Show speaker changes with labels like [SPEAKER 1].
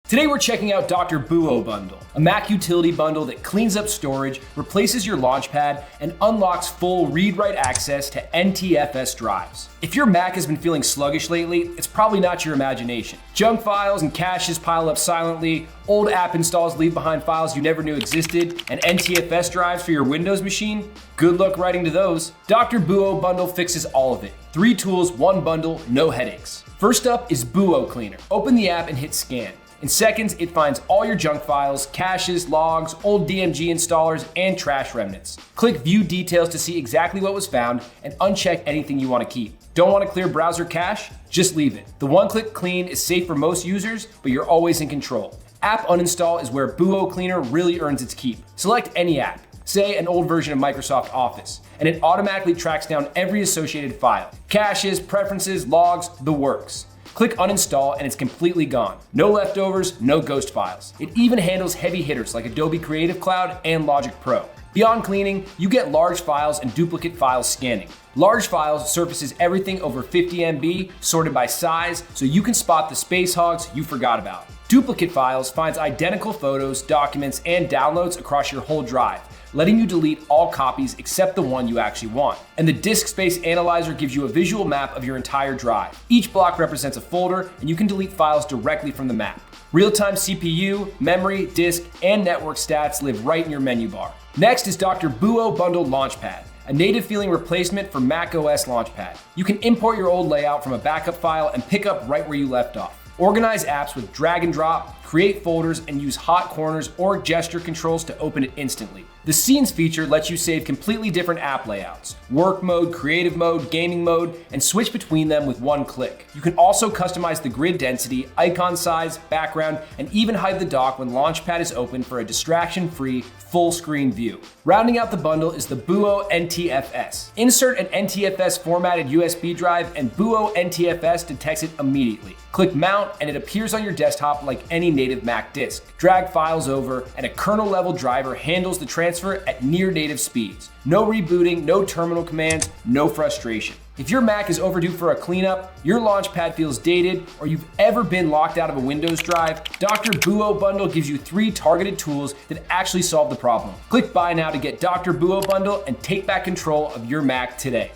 [SPEAKER 1] Today we're checking out Dr. Buo Bundle, a Mac utility bundle that cleans up storage, replaces your Launchpad, and unlocks full read-write access to NTFS drives. If your Mac has been feeling sluggish lately, it's probably not your imagination. Junk files and caches pile up silently, old app installs leave behind files you never knew existed, and NTFS drives for your Windows machine? Good luck writing to those. Dr. Buo Bundle fixes all of it. 3 tools, 1 bundle, no headaches. First up is Buo Cleaner. Open the app and hit scan. In seconds, it finds all your junk files, caches, logs, old DMG installers, and trash remnants. Click View Details to see exactly what was found and uncheck anything you want to keep. Don't want to clear browser cache? Just leave it. The one-click clean is safe for most users, but you're always in control. App uninstall is where Buo Cleaner really earns its keep. Select any app, say an old version of Microsoft Office, and it automatically tracks down every associated file. Caches, preferences, logs, the works. Click uninstall and it's completely gone. No leftovers, no ghost files. It even handles heavy hitters like Adobe Creative Cloud and Logic Pro. Beyond cleaning, you get large files and duplicate files scanning. Large files surfaces everything over 50 MB, sorted by size, so you can spot the space hogs you forgot about. Duplicate files finds identical photos, documents, and downloads across your whole drive, letting you delete all copies except the one you actually want. And the disk space analyzer gives you a visual map of your entire drive. Each block represents a folder, and you can delete files directly from the map. Real-time CPU, memory, disk, and network stats live right in your menu bar. Next is Dr. Buo Bundle Launchpad, a native-feeling replacement for Mac OS Launchpad. You can import your old layout from a backup file and pick up right where you left off. Organize apps with drag and drop, create folders, and use hot corners or gesture controls to open it instantly. The Scenes feature lets you save completely different app layouts, work mode, creative mode, gaming mode, and switch between them with one click. You can also customize the grid density, icon size, background, and even hide the dock when Launchpad is open for a distraction-free, full-screen view. Rounding out the bundle is the Buo NTFS. Insert an NTFS formatted USB drive and Buo NTFS detects it immediately. Click Mount and it appears on your desktop like any native Mac disk. Drag files over and a kernel-level driver handles the transfer at near-native speeds. No rebooting, no terminal commands, no frustration. If your Mac is overdue for a cleanup, your Launchpad feels dated, or you've ever been locked out of a Windows drive, Dr. Buo Bundle gives you 3 targeted tools that actually solve the problem. Click Buy now to get Dr. Buo Bundle and take back control of your Mac today.